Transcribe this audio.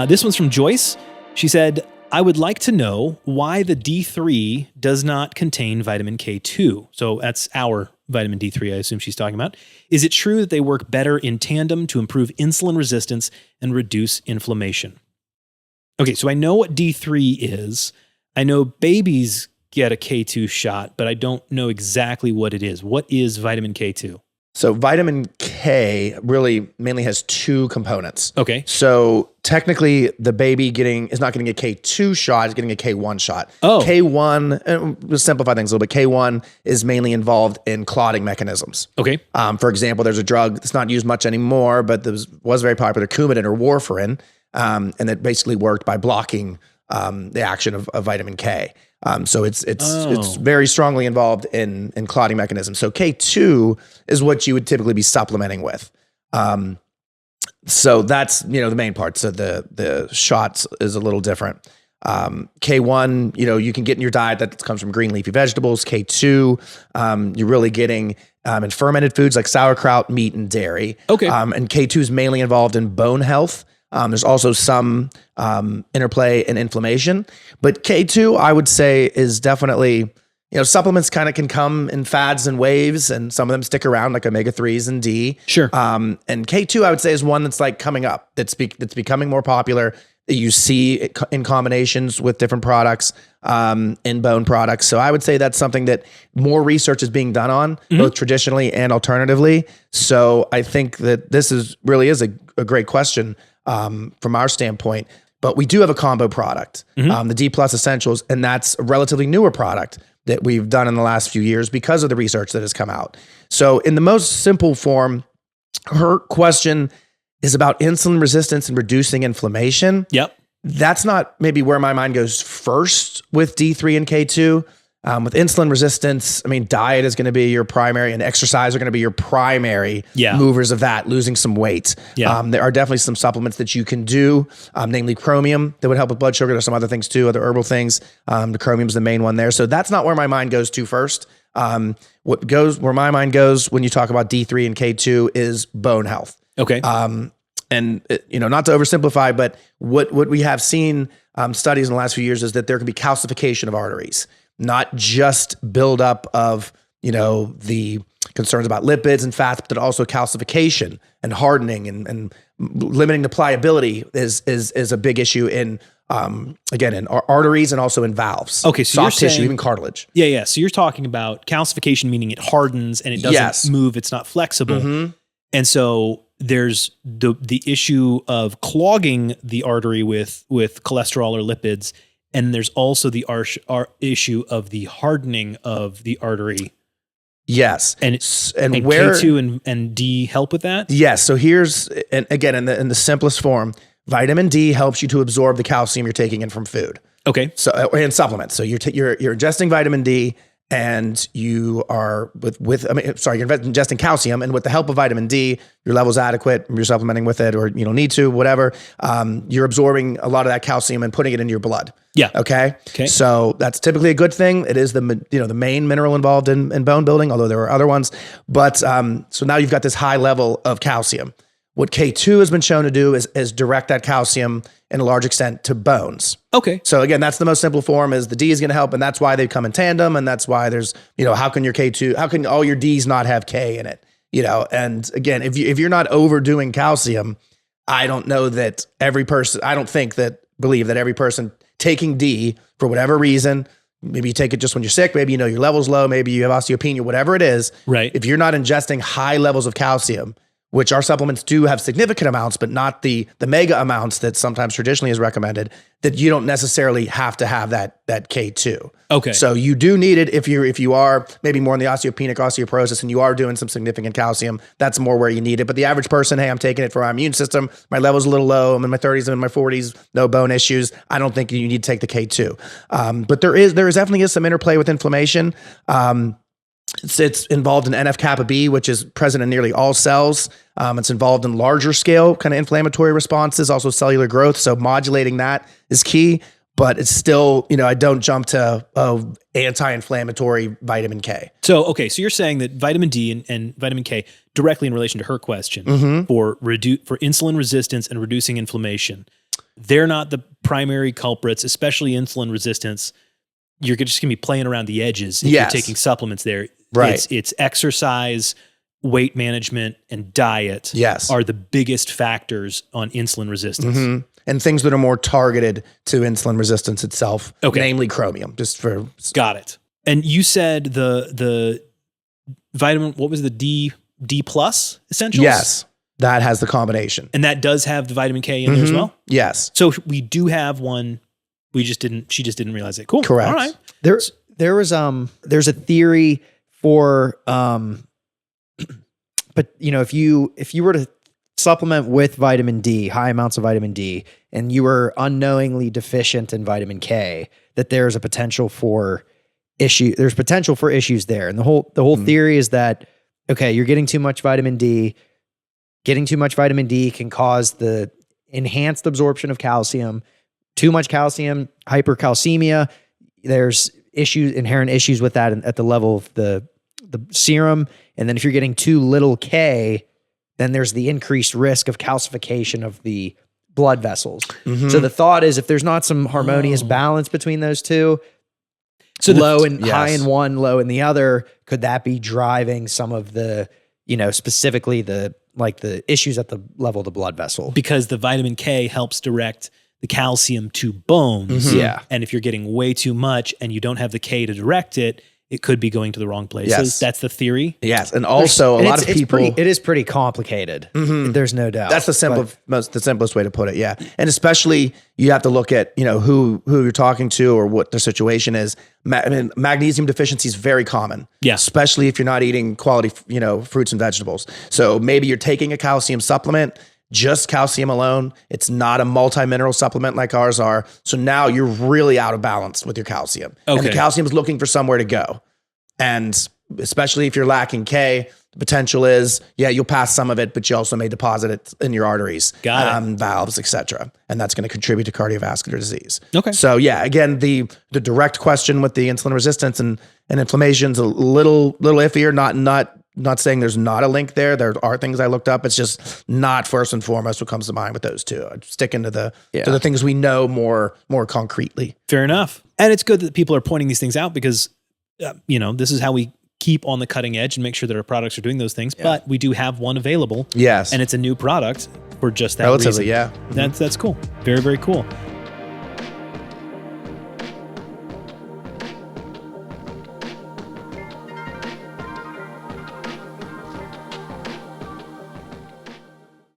This one's from Joyce. She said, I would like to know why the D3 does not contain vitamin K2. So that's our vitamin D3, I assume she's talking about. Is it true that they work better in tandem to improve insulin resistance and reduce inflammation? Okay, so I know what D3 is. I know babies get a K2 shot, but I don't know exactly what it is. What is vitamin K2? So vitamin K really mainly has two components. Okay. So technically the baby is not getting a K2 shot, it's getting a K1 shot. Oh. K1, and we'll simplify things a little bit, K1 is mainly involved in clotting mechanisms. Okay. For example, there's a drug that's not used much anymore, but was very popular, Coumadin or warfarin, and that basically worked by blocking the action of vitamin K. So it's very strongly involved in clotting mechanisms. So K2 is what you would typically be supplementing with. So that's, the main part. So the shots is a little different. K1, you can get in your diet that comes from green leafy vegetables. K2, you're really getting in fermented foods like sauerkraut, meat, and dairy. Okay. And K2 is mainly involved in bone health. There's also some interplay in inflammation, but K2, I would say, is definitely, supplements kind of can come in fads and waves, and some of them stick around, like omega-3s and D. Sure. And K2, I would say, is one that's like coming up. That's becoming more popular. That you see it in combinations with different products, in bone products. So I would say that's something that more research is being done on, both traditionally and alternatively. So I think that this really is a great question. From our standpoint, but we do have a combo product, the D Plus Essentials, and that's a relatively newer product that we've done in the last few years because of the research that has come out. So in the most simple form, her question is about insulin resistance and reducing inflammation. Yep. That's not maybe where my mind goes first with D3 and K2. With insulin resistance, diet is going to be your primary, and exercise are going to be your primary movers of that, losing some weight. Yeah. There are definitely some supplements that you can do, namely chromium, that would help with blood sugar. There's some other things too, other herbal things. The chromium is the main one there. So that's not where my mind goes to first. Where my mind goes when you talk about D3 and K2 is bone health. Okay. And not to oversimplify, but what we have seen studies in the last few years is that there can be calcification of arteries. Not just buildup of, the concerns about lipids and fats, but also calcification and hardening and limiting the pliability is a big issue in our arteries and also in valves. Okay, so soft you're tissue, saying, even cartilage. Yeah. So you're talking about calcification, meaning it hardens and it doesn't move. It's not flexible. Mm-hmm. And so there's the issue of clogging the artery with cholesterol or lipids. And there's also the issue of the hardening of the artery. Yes. And where K2 and D help with that? Yes. So here's, and again, in the simplest form, vitamin D helps you to absorb the calcium you're taking in from food. Okay. So, and supplements. So you're ingesting vitamin D, and you are you're ingesting calcium, and with the help of vitamin D, your level's adequate, you're supplementing with it, or you don't need to, whatever. You're absorbing a lot of that calcium and putting it into your blood. Yeah. Okay. So that's typically a good thing. It is the main mineral involved in bone building, although there are other ones. But so now you've got this high level of calcium. What K2 has been shown to do is direct that calcium in a large extent to bones. Okay. So again, that's the most simple form, is the D is going to help, and that's why they come in tandem, and that's why there's, how can all your Ds not have K in it? And again, if you're not overdoing calcium, I don't think that every person taking D for whatever reason, maybe you take it just when you're sick, maybe your level's low, maybe you have osteopenia, whatever it is. Right. If you're not ingesting high levels of calcium, which our supplements do have significant amounts, but not the mega amounts that sometimes traditionally is recommended, that you don't necessarily have to have that K2. Okay. So you do need it if you are maybe more in the osteoporosis and you are doing some significant calcium, that's more where you need it. But the average person, hey, I'm taking it for my immune system, my level's a little low, I'm in my 30s, I'm in my 40s, no bone issues, I don't think you need to take the K2. But there is definitely some interplay with inflammation. It's involved in NF-kappa B, which is present in nearly all cells. It's involved in larger scale kind of inflammatory responses, also cellular growth. So modulating that is key, but it's still, I don't jump to anti-inflammatory vitamin K. So you're saying that vitamin D and vitamin K, directly in relation to her question, for insulin resistance and reducing inflammation, they're not the primary culprits, especially insulin resistance. You're just going to be playing around the edges if you're taking supplements there. Right. It's exercise, weight management, and diet are the biggest factors on insulin resistance. Mm-hmm. And things that are more targeted to insulin resistance itself, namely chromium, just for... Got it. And you said the vitamin, what was the D plus essentials? Yes, that has the combination. And that does have the vitamin K in there as well? Yes. So we do have one. She just didn't realize it. Cool. Correct. All right. There's a theory for, but if you were to supplement with vitamin D, high amounts of vitamin D, and you were unknowingly deficient in vitamin K, that there's a potential for there's potential for issues there. And the whole theory is that, okay, you're getting too much vitamin D. Getting too much vitamin D can cause the enhanced absorption of calcium. Too much calcium, hypercalcemia. There's inherent issues with that at the level of the serum. And then if you're getting too little K, then there's the increased risk of calcification of the blood vessels. Mm-hmm. So the thought is, if there's not some harmonious balance between those two, so high in one, low in the other, could that be driving some of the, specifically the issues at the level of the blood vessel? Because the vitamin K helps direct the calcium to bones. Mm-hmm. Yeah. And if you're getting way too much and you don't have the K to direct it, it could be going to the wrong places. Yes. That's the theory. Yes. And also a lot of people... It is pretty complicated. Mm-hmm. There's no doubt. That's the simplest way to put it. Yeah. And especially you have to look at, who you're talking to or what their situation is. Magnesium deficiency is very common. Yeah. Especially if you're not eating quality, fruits and vegetables. So maybe you're taking a calcium supplement, just calcium alone. It's not a multi-mineral supplement like ours are. So now you're really out of balance with your calcium. Okay. And the calcium is looking for somewhere to go. And especially if you're lacking K, the potential is, you'll pass some of it, but you also may deposit it in your arteries, valves, etc. And that's going to contribute to cardiovascular disease. Okay. So again, the direct question with the insulin resistance and inflammation is a little iffier, not saying there's not a link there. There are things I looked up. It's just not first and foremost what comes to mind with those two. I'd stick into the things we know more concretely. Fair enough. And it's good that people are pointing these things out because, this is how we keep on the cutting edge and make sure that our products are doing those things. Yeah. But we do have one available. Yes. And it's a new product for just that relatively, reason. yeah. That's cool. Very, very cool.